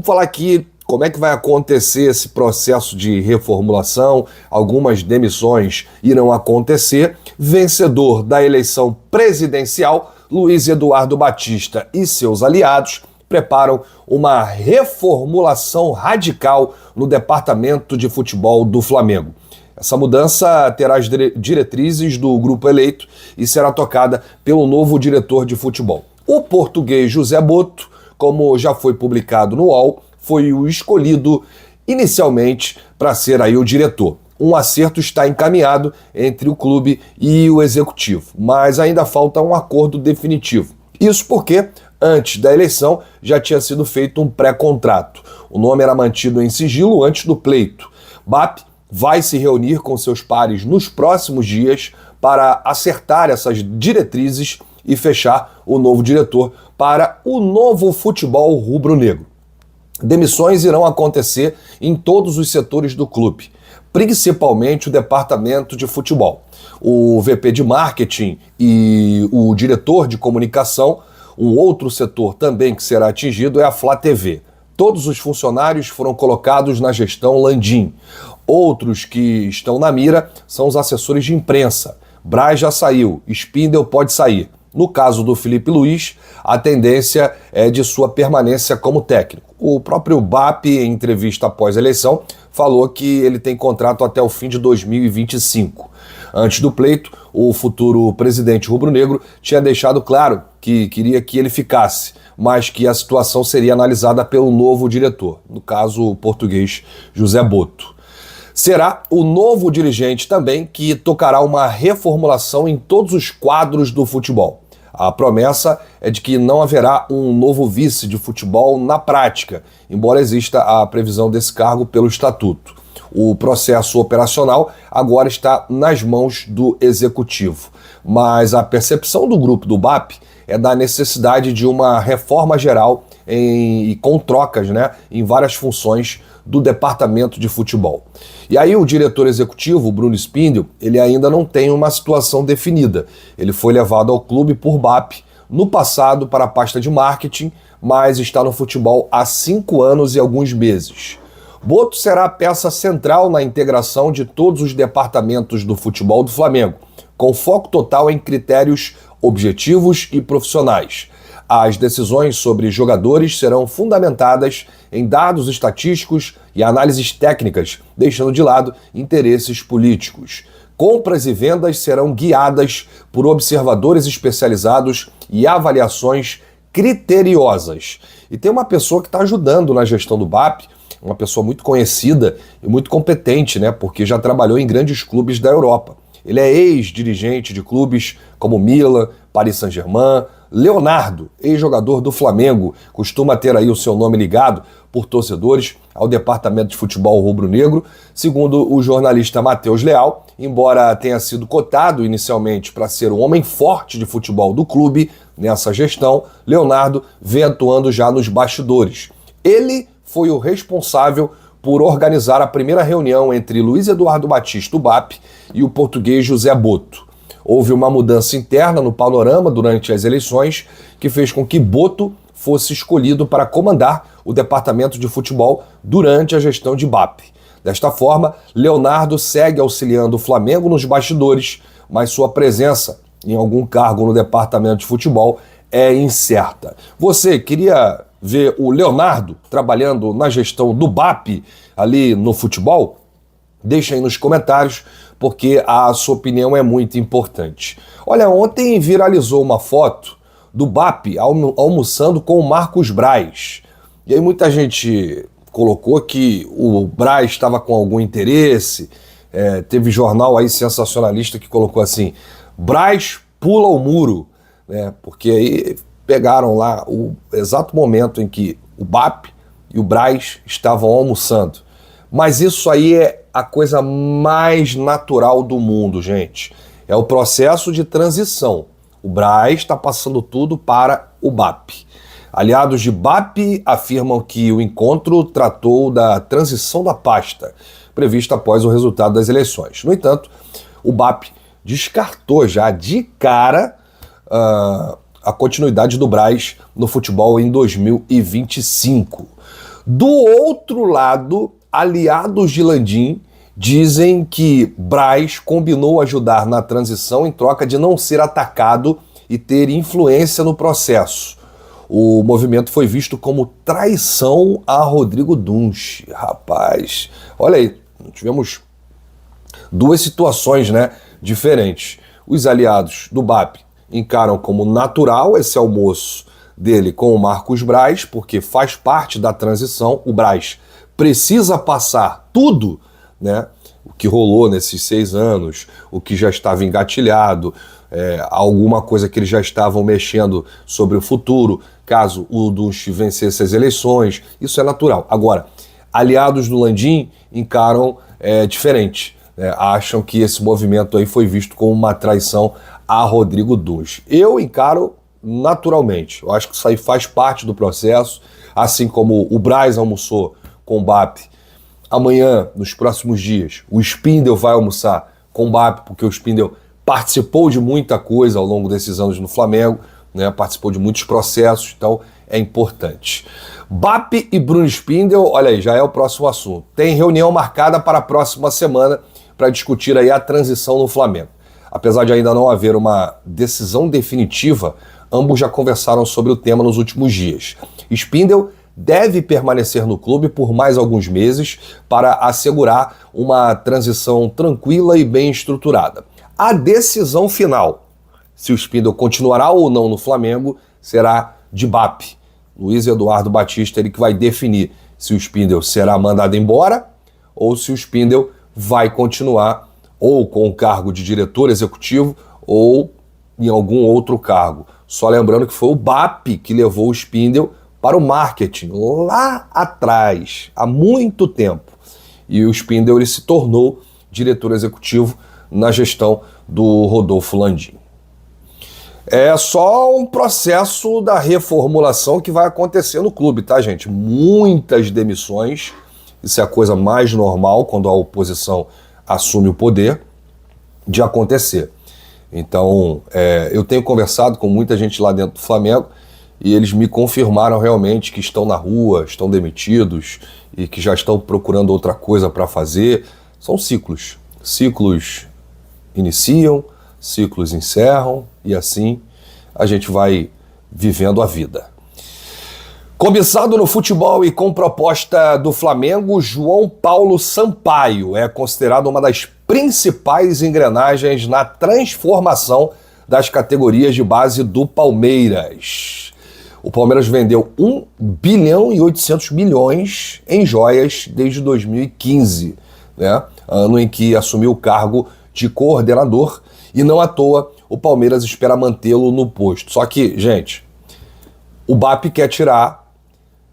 Vamos falar aqui como é que vai acontecer esse processo de reformulação. Algumas demissões irão acontecer. Vencedor da eleição presidencial, Luiz Eduardo Batista e seus aliados preparam uma reformulação radical no departamento de futebol do Flamengo. Essa mudança terá as diretrizes do grupo eleito e será tocada pelo novo diretor de futebol. O português José Boto, como já foi publicado no UOL, foi o escolhido inicialmente para ser aí o diretor. Um acerto está encaminhado entre o clube e o executivo, mas ainda falta um acordo definitivo. Isso porque, antes da eleição, já tinha sido feito um pré-contrato. O nome era mantido em sigilo antes do pleito. BAP vai se reunir com seus pares nos próximos dias para acertar essas diretrizes e fechar o novo diretor para o novo futebol rubro-negro. Demissões irão acontecer em todos os setores do clube, principalmente o departamento de futebol. O VP de marketing e o diretor de comunicação. Um outro setor também que será atingido é a Flá TV. Todos os funcionários foram colocados na gestão Landim. Outros que estão na mira são os assessores de imprensa. Braz já saiu, Spindel pode sair. No caso do Felipe Luiz, a tendência é de sua permanência como técnico. O próprio BAP, em entrevista após a eleição, falou que ele tem contrato até o fim de 2025. Antes do pleito, o futuro presidente rubro-negro tinha deixado claro que queria que ele ficasse, mas que a situação seria analisada pelo novo diretor, no caso o português José Boto. Será o novo dirigente também que tocará uma reformulação em todos os quadros do futebol. A promessa é de que não haverá um novo vice de futebol na prática, embora exista a previsão desse cargo pelo estatuto. O processo operacional agora está nas mãos do executivo, mas a percepção do grupo do BAP é da necessidade de uma reforma geral com trocas, em várias funções do departamento de futebol. E aí o diretor executivo, Bruno Spindel, ele ainda não tem uma situação definida. Ele foi levado ao clube por BAP no passado para a pasta de marketing, mas está no futebol há 5 anos e alguns meses. Boto será a peça central na integração de todos os departamentos do futebol do Flamengo, com foco total em critérios objetivos e profissionais. As decisões sobre jogadores serão fundamentadas em dados estatísticos e análises técnicas, deixando de lado interesses políticos. Compras e vendas serão guiadas por observadores especializados e avaliações criteriosas. E tem uma pessoa que está ajudando na gestão do BAP, uma pessoa muito conhecida e muito competente, porque já trabalhou em grandes clubes da Europa. Ele é ex-dirigente de clubes como Milan, Paris Saint-Germain. Leonardo, ex-jogador do Flamengo, costuma ter aí o seu nome ligado por torcedores ao departamento de futebol rubro-negro. Segundo o jornalista Matheus Leal, embora tenha sido cotado inicialmente para ser o homem forte de futebol do clube nessa gestão, Leonardo vem atuando já nos bastidores. Ele foi o responsável por organizar a primeira reunião entre Luiz Eduardo Batista, o BAP, e o português José Boto. Houve uma mudança interna no panorama durante as eleições que fez com que Boto fosse escolhido para comandar o departamento de futebol durante a gestão de BAP. Desta forma, Leonardo segue auxiliando o Flamengo nos bastidores, mas sua presença em algum cargo no departamento de futebol é incerta. Você queria ver o Leonardo trabalhando na gestão do BAP ali no futebol? Deixa aí nos comentários, porque a sua opinião é muito importante. Olha, ontem viralizou uma foto do BAP almoçando com o Marcos Braz. E aí muita gente colocou que o Braz estava com algum interesse. Teve jornal aí sensacionalista que colocou assim: Braz pula o muro, porque aí pegaram lá o exato momento em que o BAP e o Braz estavam almoçando. Mas isso aí é a coisa mais natural do mundo, gente. É o processo de transição. O Braz está passando tudo para o BAP. Aliados de BAP afirmam que o encontro tratou da transição da pasta, prevista após o resultado das eleições. No entanto, o BAP descartou já de cara a continuidade do Braz no futebol em 2025. Do outro lado, aliados de Landim dizem que Braz combinou ajudar na transição em troca de não ser atacado e ter influência no processo. O movimento foi visto como traição a Rodrigo Dunche. Rapaz, olha aí, tivemos duas situações, né, diferentes. Os aliados do BAP encaram como natural esse almoço dele com o Marcos Braz, porque faz parte da transição. O Braz precisa passar tudo, né, o que rolou nesses 6 anos, o que já estava engatilhado, alguma coisa que eles já estavam mexendo sobre o futuro, caso o Dunche vencesse as eleições, isso é natural. Agora, aliados do Landim encaram diferente, né? Acham que esse movimento aí foi visto como uma traição a Rodrigo Dunche. Eu encaro naturalmente, eu acho que isso aí faz parte do processo, assim como o Braz almoçou com o BAP. Amanhã, nos próximos dias, o Spindel vai almoçar com o BAP, porque o Spindel participou de muita coisa ao longo desses anos no Flamengo, né? Participou de muitos processos, então é importante. BAP e Bruno Spindel, olha aí, já é o próximo assunto. Tem reunião marcada para a próxima semana para discutir aí a transição no Flamengo. Apesar de ainda não haver uma decisão definitiva, ambos já conversaram sobre o tema nos últimos dias. Spindel deve permanecer no clube por mais alguns meses para assegurar uma transição tranquila e bem estruturada. A decisão final, se o Spindel continuará ou não no Flamengo, será de BAP. Luiz Eduardo Batista, ele que vai definir se o Spindel será mandado embora ou se o Spindel vai continuar ou com o cargo de diretor executivo ou em algum outro cargo. Só lembrando que foi o BAP que levou o Spindel para o marketing lá atrás, há muito tempo. E o Spindel ele se tornou diretor executivo na gestão do Rodolfo Landim. É só um processo da reformulação que vai acontecer no clube, tá, gente? Muitas demissões, isso é a coisa mais normal quando a oposição assume o poder de acontecer. Então, eu tenho conversado com muita gente lá dentro do Flamengo e eles me confirmaram realmente que estão na rua, estão demitidos e que já estão procurando outra coisa para fazer. São ciclos. Ciclos iniciam, ciclos encerram e assim a gente vai vivendo a vida. Cobiçado no futebol e com proposta do Flamengo, João Paulo Sampaio é considerado uma das principais engrenagens na transformação das categorias de base do Palmeiras. O Palmeiras vendeu 1 bilhão e 800 milhões em joias desde 2015, né? Ano em que assumiu o cargo de coordenador, e não à toa o Palmeiras espera mantê-lo no posto. Só que, gente, o BAP quer tirar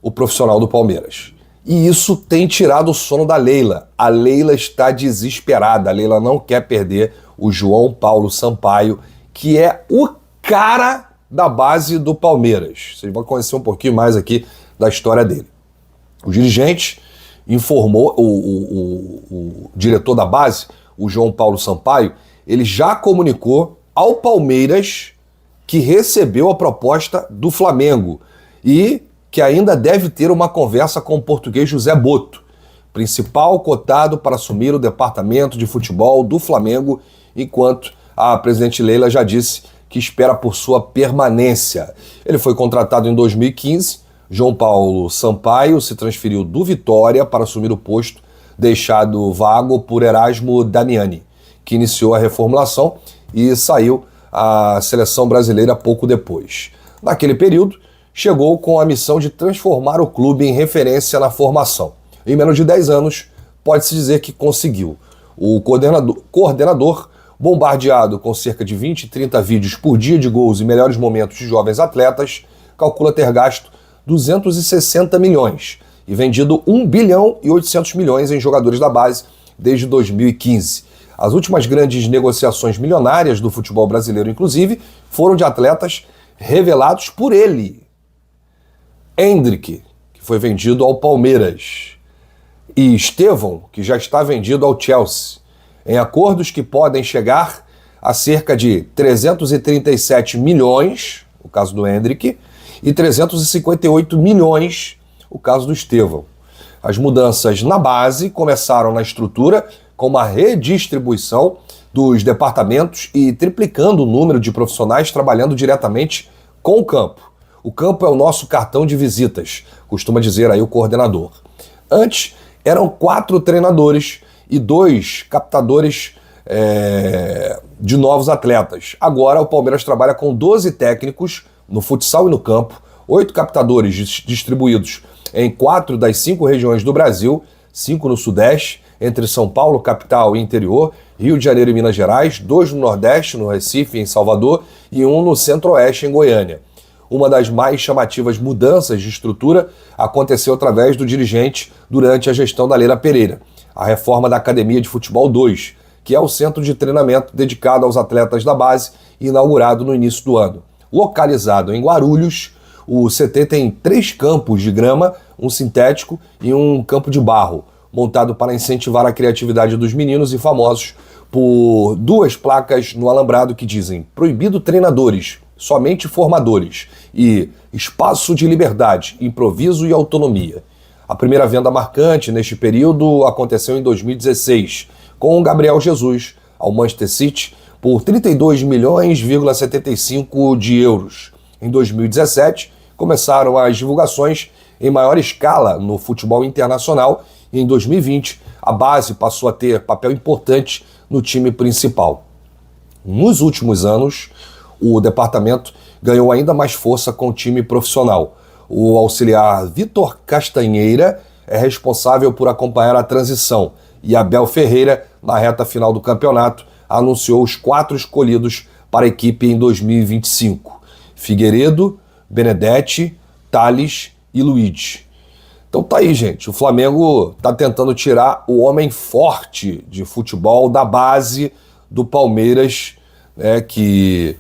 o profissional do Palmeiras. E isso tem tirado o sono da Leila. A Leila está desesperada. A Leila não quer perder o João Paulo Sampaio, que é o cara da base do Palmeiras. Vocês vão conhecer um pouquinho mais aqui da história dele. O dirigente informou, o diretor da base, o João Paulo Sampaio, ele já comunicou ao Palmeiras que recebeu a proposta do Flamengo e que ainda deve ter uma conversa com o português José Boto, principal cotado para assumir o departamento de futebol do Flamengo, enquanto a presidente Leila já disse que espera por sua permanência. Ele foi contratado em 2015, João Paulo Sampaio se transferiu do Vitória para assumir o posto deixado vago por Erasmo Damiani, que iniciou a reformulação e saiu à seleção brasileira pouco depois. Naquele período, chegou com a missão de transformar o clube em referência na formação. Em menos de 10 anos, pode-se dizer que conseguiu. O coordenador, bombardeado com cerca de 20 e 30 vídeos por dia de gols e melhores momentos de jovens atletas, calcula ter gasto 260 milhões e vendido 1 bilhão e 800 milhões em jogadores da base desde 2015. As últimas grandes negociações milionárias do futebol brasileiro, inclusive, foram de atletas revelados por ele. Endrick, que foi vendido ao Palmeiras, e Estevão, que já está vendido ao Chelsea, em acordos que podem chegar a cerca de 337 milhões, no caso do Endrick, e 358 milhões, o caso do Estevão. As mudanças na base começaram na estrutura, com uma redistribuição dos departamentos e triplicando o número de profissionais trabalhando diretamente com o campo. O campo é o nosso cartão de visitas, costuma dizer aí o coordenador. Antes, eram 4 treinadores e 2 captadores de novos atletas. Agora, o Palmeiras trabalha com 12 técnicos no futsal e no campo, 8 captadores distribuídos em 4 das 5 regiões do Brasil, 5 no Sudeste, entre São Paulo, capital e interior, Rio de Janeiro e Minas Gerais, 2 no Nordeste, no Recife e em Salvador, e 1 no Centro-Oeste, em Goiânia. Uma das mais chamativas mudanças de estrutura aconteceu através do dirigente durante a gestão da Leila Pereira, a reforma da Academia de Futebol 2, que é o centro de treinamento dedicado aos atletas da base, inaugurado no início do ano. Localizado em Guarulhos, o CT tem 3 campos de grama, um sintético e um campo de barro, montado para incentivar a criatividade dos meninos e famosos por 2 placas no alambrado que dizem proibido treinadores, somente formadores e espaço de liberdade, improviso e autonomia. A primeira venda marcante neste período aconteceu em 2016, com o Gabriel Jesus ao Manchester City por 32,75 milhões de euros. Em 2017, começaram as divulgações em maior escala no futebol internacional e em 2020 a base passou a ter papel importante no time principal. Nos últimos anos, o departamento ganhou ainda mais força com o time profissional. O auxiliar Vitor Castanheira é responsável por acompanhar a transição e Abel Ferreira, na reta final do campeonato, anunciou os 4 escolhidos para a equipe em 2025. Figueiredo, Benedetti, Thales e Luiz. Então tá aí, gente. O Flamengo tá tentando tirar o homem forte de futebol da base do Palmeiras, né, que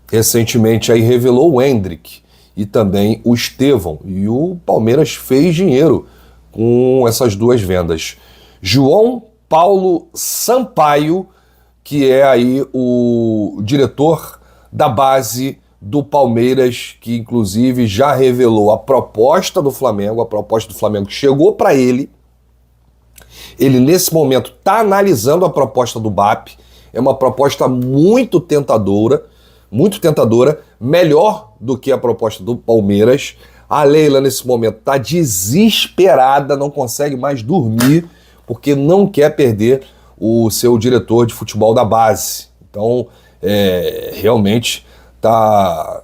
recentemente aí revelou o Endrick e também o Estevão. E o Palmeiras fez dinheiro com essas 2 vendas. João Paulo Sampaio, que é aí o diretor da base do Palmeiras, que inclusive já revelou a proposta do Flamengo, que chegou para ele. Ele nesse momento está analisando a proposta do BAP, é uma proposta muito tentadora, melhor do que a proposta do Palmeiras. A Leila nesse momento está desesperada, não consegue mais dormir, porque não quer perder o seu diretor de futebol da base. Então, realmente tá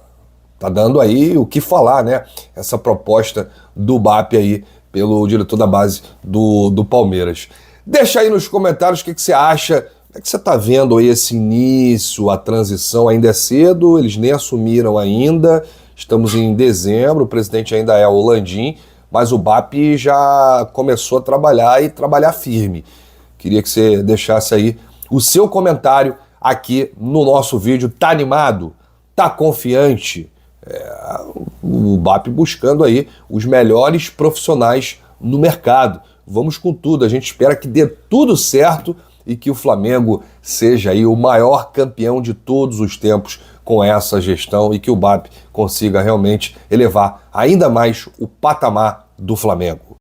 dando aí o que falar, né? Essa proposta do BAP aí pelo diretor da base do Palmeiras. Deixa aí nos comentários o que você acha. Como é que você tá vendo aí esse início, a transição? Ainda é cedo, eles nem assumiram ainda. Estamos em dezembro, o presidente ainda é o Landim, mas o BAP já começou a trabalhar e trabalhar firme. Queria que você deixasse aí o seu comentário aqui no nosso vídeo. Tá animado? Tá confiante? O BAP buscando aí os melhores profissionais no mercado. Vamos com tudo, a gente espera que dê tudo certo e que o Flamengo seja aí o maior campeão de todos os tempos com essa gestão e que o BAP consiga realmente elevar ainda mais o patamar do Flamengo.